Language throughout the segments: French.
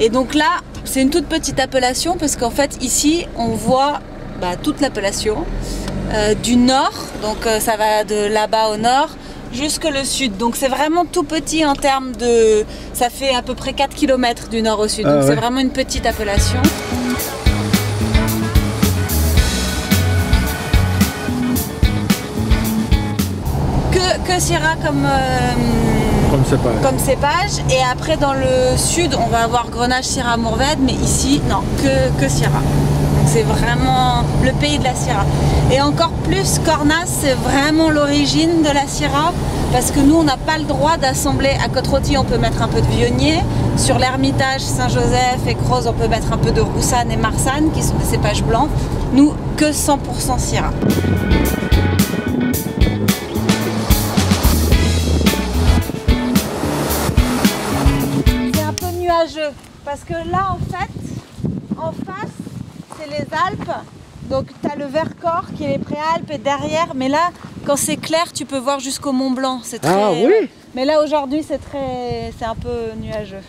Et donc là, c'est une toute petite appellation parce qu'en fait ici on voit toute l'appellation du nord, donc ça va de là-bas au nord jusque le sud. Donc c'est vraiment tout petit en termes de... Ça fait à peu près 4 km du nord au sud. Donc c'est vraiment une petite appellation. Que Syrah comme cépage. Et après dans le sud on va avoir Grenache, Syrah, Mourvèdre, mais ici non, que Syrah. Donc c'est vraiment le pays de la Syrah. Et encore plus Cornas, c'est vraiment l'origine de la Syrah, parce que nous on n'a pas le droit d'assembler. À Côte-Rôtie on peut mettre un peu de Viognier, sur l'Hermitage, Saint-Joseph et Croz on peut mettre un peu de Roussanne et Marsanne qui sont des cépages blancs. Nous que 100% Syrah. Parce que là en face c'est les Alpes, donc tu as le Vercors qui est les Préalpes et derrière, mais là quand c'est clair tu peux voir jusqu'au Mont Blanc, c'est très... Ah oui. Mais là aujourd'hui c'est un peu nuageux.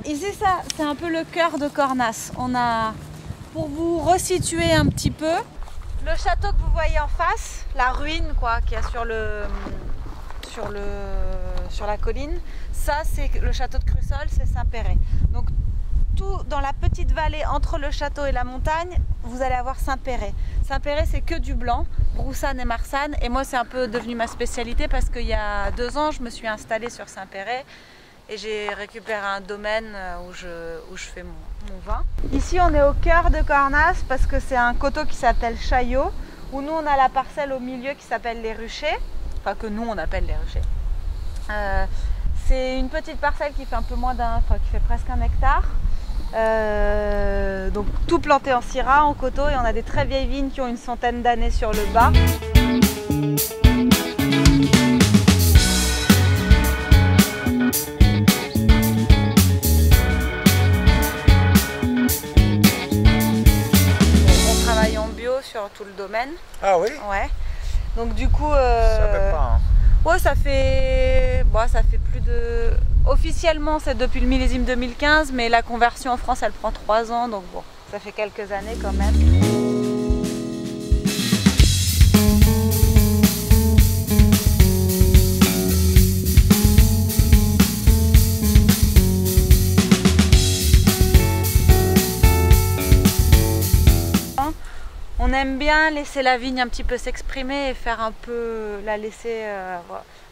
Ici ça c'est un peu le cœur de Cornas. On a, pour vous resituer un petit peu, le château que vous voyez en face, la ruine quoi qu'il y a sur la colline, ça c'est le château de Crussol, c'est Saint-Péret. Donc tout dans la petite vallée entre le château et la montagne, vous allez avoir Saint-Péret. Saint-Péret c'est que du blanc, Roussanne et Marsanne, et moi c'est un peu devenu ma spécialité parce qu'il y a 2 ans je me suis installée sur Saint-Péret et j'ai récupéré un domaine où je fais mon vin. Ici on est au cœur de Cornas parce que c'est un coteau qui s'appelle Chaillot, où nous on a la parcelle au milieu qui s'appelle les Ruchers, enfin que nous on appelle les Ruchers. C'est une petite parcelle qui fait un peu moins qui fait presque 1 hectare. Donc tout planté en Syrah, en coteau, et on a des très vieilles vignes qui ont une centaine d'années sur le bas. On travaille en bio sur tout le domaine. Ah oui. Ouais. Donc du coup... Ça fait pas, hein. Ouais, ça fait plus de... Officiellement, c'est depuis le millésime 2015, mais la conversion en France, elle prend 3 ans, donc bon, ça fait quelques années quand même. On aime bien laisser la vigne un petit peu s'exprimer et faire un peu, la laisser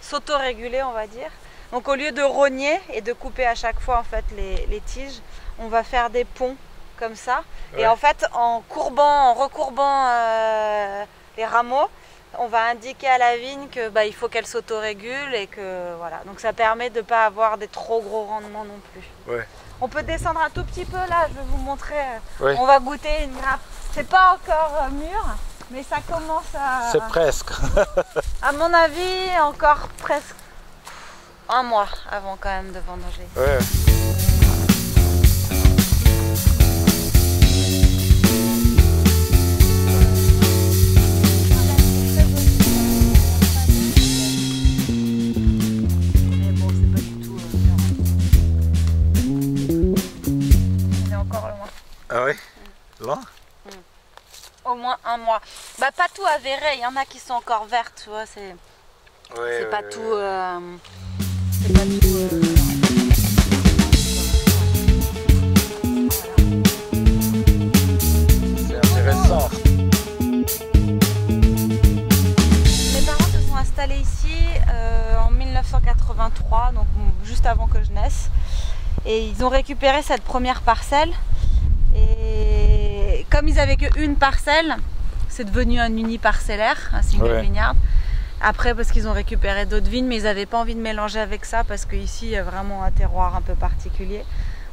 s'auto-réguler, on va dire. Donc au lieu de rogner et de couper à chaque fois en fait les tiges, on va faire des ponts comme ça. Ouais. Et en fait en recourbant les rameaux, on va indiquer à la vigne que il faut qu'elle s'auto-régule et que voilà. Donc ça permet de ne pas avoir des trop gros rendements non plus. Ouais. On peut descendre un tout petit peu là, je vais vous montrer. Ouais. On va goûter une grappe. C'est pas encore mûr, mais ça commence à... C'est presque. À mon avis, encore presque 1 mois avant quand même de vendanger. Ouais. Mais bon, c'est pas du tout il est encore loin. Ah oui? Loin? Au moins 1 mois. Pas tout avéré, il y en a qui sont encore vertes, tu vois, c'est pas tout... C'est pas tout... C'est intéressant. Mes parents se sont installés ici en 1983, donc juste avant que je naisse. Et ils ont récupéré cette première parcelle. Et comme ils n'avaient qu'une parcelle, c'est devenu un uniparcellaire, un single vineyard. Après, parce qu'ils ont récupéré d'autres vignes, mais ils n'avaient pas envie de mélanger avec ça parce qu'ici, il y a vraiment un terroir un peu particulier.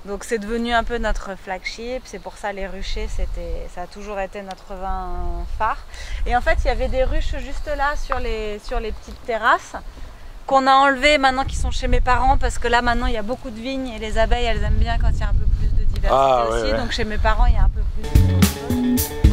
Donc c'est devenu un peu notre flagship, c'est pour ça les ruchers, ça a toujours été notre vin phare. Et en fait, il y avait des ruches juste là sur les petites terrasses qu'on a enlevées maintenant qu'ils sont chez mes parents parce que là maintenant il y a beaucoup de vignes et les abeilles elles aiment bien quand il y a un peu plus de diversité aussi. Donc chez mes parents il y a un peu plus de...